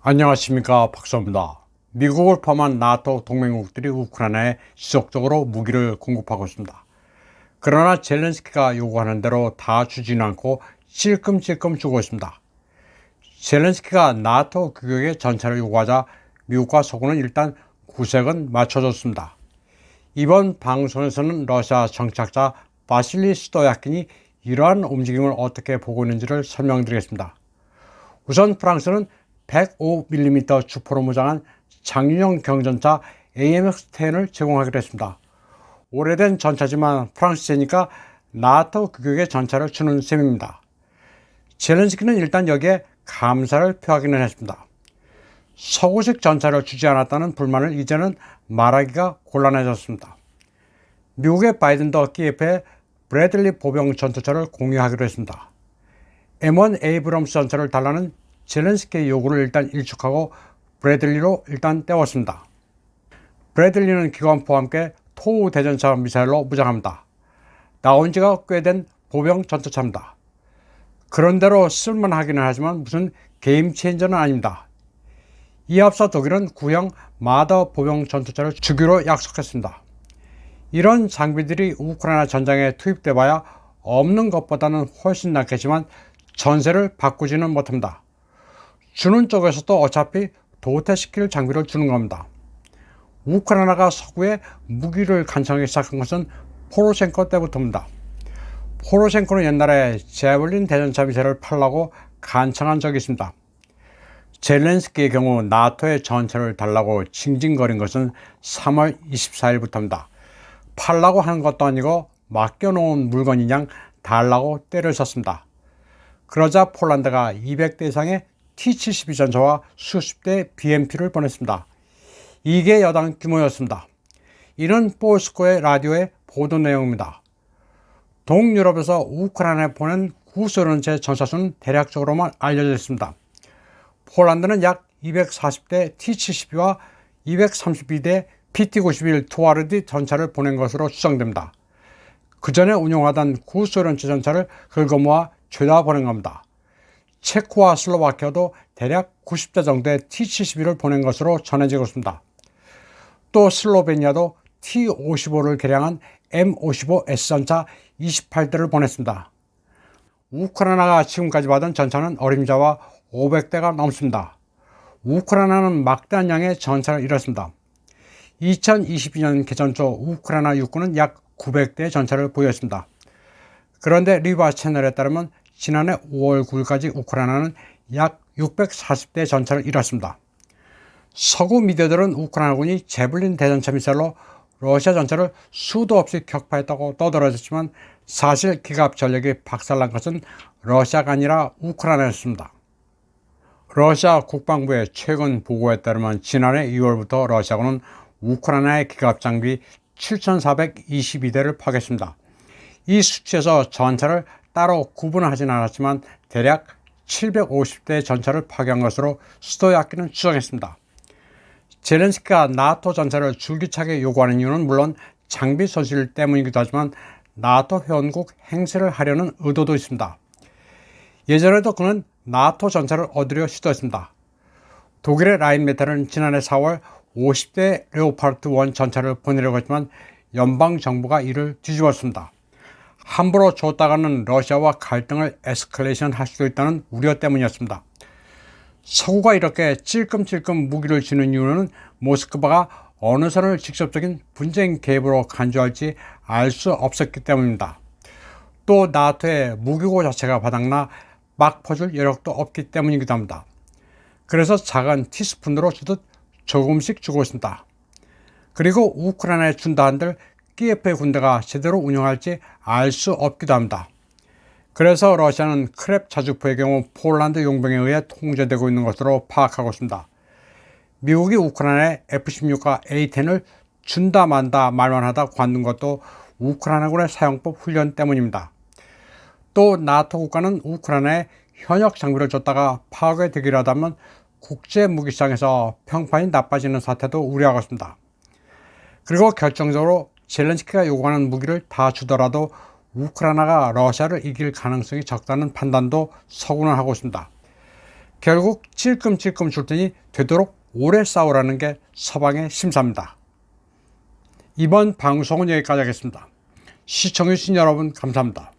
안녕하십니까, 박사입니다. 미국을 포함한 나토 동맹국들이 우크라이나에 지속적으로 무기를 공급하고 있습니다. 그러나 젤렌스키가 요구하는 대로 다 주지는 않고 찔끔찔끔 주고 있습니다. 젤렌스키가 나토 규격의 전차를 요구하자 미국과 서구는 일단 구색은 맞춰줬습니다. 이번 방송에서는 러시아 정착자 바실리 스토야킨이 이러한 움직임을 어떻게 보고 있는지를 설명드리겠습니다. 우선 프랑스는 105mm 주포로 무장한 장륜형 경전차 AMX-10을 제공하기로 했습니다. 오래된 전차지만 프랑스제니까 나토 규격의 전차를 주는 셈입니다. 젤렌스키는 일단 여기에 감사를 표하기는 했습니다. 서구식 전차를 주지 않았다는 불만을 이제는 말하기가 곤란해졌습니다. 미국의 바이든도 키예프에 브래들리 보병 전투차를 공유하기로 했습니다. M1 에이브럼스 전차를 달라는 젤렌스키의 요구를 일단 일축하고 브래들리로 일단 떼웠습니다. 브래들리는 기관포와 함께 토우 대전차 미사일로 무장합니다. 나온 지가 꽤 된 보병 전투차입니다. 그런대로 쓸만하기는 하지만 무슨 게임 체인저는 아닙니다. 이에 앞서 독일은 구형 마더 보병 전투차를 주기로 약속했습니다. 이런 장비들이 우크라이나 전장에 투입돼 봐야 없는 것보다는 훨씬 낫겠지만 전세를 바꾸지는 못합니다. 주는 쪽에서도 어차피 도태시킬 장비를 주는 겁니다. 우크라이나가 서구에 무기를 간청하기 시작한 것은 포로셴코 때부터입니다. 포로셴코는 옛날에 제블린 대전차 미사일을 팔라고 간청한 적이 있습니다. 젤렌스키의 경우 나토의 전차를 달라고 징징거린 것은 3월 24일부터입니다. 팔라고 하는 것도 아니고 맡겨놓은 물건인 양 달라고 때를 썼습니다. 그러자 폴란드가 200대 이상의 T-72 전차와 수십 대 BMP를 보냈습니다. 이게 여당 규모였습니다. 이는 포스코의 라디오의 보도 내용입니다. 동유럽에서 우크라이나에 보낸 구소련제 전차수는 대략적으로만 알려져 있습니다. 폴란드는 약 240대 T-72와 232대 PT-91 투아르디 전차를 보낸 것으로 추정됩니다. 그 전에 운용하던 구소련제 전차를 긁어모아 죄다 보낸 겁니다. 체코와 슬로바키아도 대략 90대 정도의 T-72를 보낸 것으로 전해지고 있습니다. 또 슬로베니아도 T-55를 개량한 M-55S 전차 28대를 보냈습니다. 우크라이나가 지금까지 받은 전차는 어림잡아 500대가 넘습니다. 우크라이나는 막대한 양의 전차를 잃었습니다. 2022년 개전 초 우크라이나 육군은 약 900대의 전차를 보유했습니다. 그런데 리바 채널에 따르면 지난해 5월 9일까지 우크라이나는 약 640대 전차를 잃었습니다. 서구 미디어들은 우크라이나군이 제블린 대전차 미사일로 러시아 전차를 수도 없이 격파했다고 떠들어졌지만 사실 기갑 전력이 박살난 것은 러시아가 아니라 우크라이나였습니다. 러시아 국방부의 최근 보고에 따르면 지난해 2월부터 러시아군은 우크라이나의 기갑 장비 7,422대를 파괴했습니다. 이 수치에서 전차를 따로 구분하지는 않았지만 대략 750대 전차를 파괴한 것으로 스토야키는 추정했습니다. 젤렌스키가 나토 전차를 줄기차게 요구하는 이유는 물론 장비 손실 때문이기도 하지만 나토 회원국 행세를 하려는 의도도 있습니다. 예전에도 그는 나토 전차를 얻으려 시도했습니다. 독일의 라인메탈은 지난해 4월 50대 레오파르트 1 전차를 보내려고 했지만 연방정부가 이를 뒤집었습니다. 함부로 줬다가는 러시아와 갈등을 에스컬레이션 할 수도 있다는 우려 때문이었습니다. 서구가 이렇게 찔끔찔끔 무기를 주는 이유는 모스크바가 어느 선을 직접적인 분쟁 개입으로 간주할지 알 수 없었기 때문입니다. 또 나토의 무기고 자체가 바닥나 막 퍼줄 여력도 없기 때문이기도 합니다. 그래서 작은 티스푼으로 주듯 조금씩 주고 있습니다. 그리고 우크라이나에 준다 한들 키예프의 군대가 제대로 운영할지 알 수 없기도 합니다. 그래서 러시아는 크랩 자주포의 경우 폴란드 용병에 의해 통제되고 있는 것으로 파악하고 있습니다. 미국이 우크라이나에 F-16과 A-10을 준다 만다 말만 하다 관둔 것도 우크라이나군의 사용법 훈련 때문입니다. 또 나토 국가는 우크라이나에 현역 장비를 줬다가 파괴되기로 하다면 국제무기시장에서 평판이 나빠지는 사태도 우려하고 있습니다. 그리고 결정적으로 젤렌스키가 요구하는 무기를 다 주더라도 우크라이나가 러시아를 이길 가능성이 적다는 판단도 서구는 하고 있습니다. 결국 찔끔찔끔 줄 테니 되도록 오래 싸우라는 게 서방의 심사입니다. 이번 방송은 여기까지 하겠습니다. 시청해주신 여러분 감사합니다.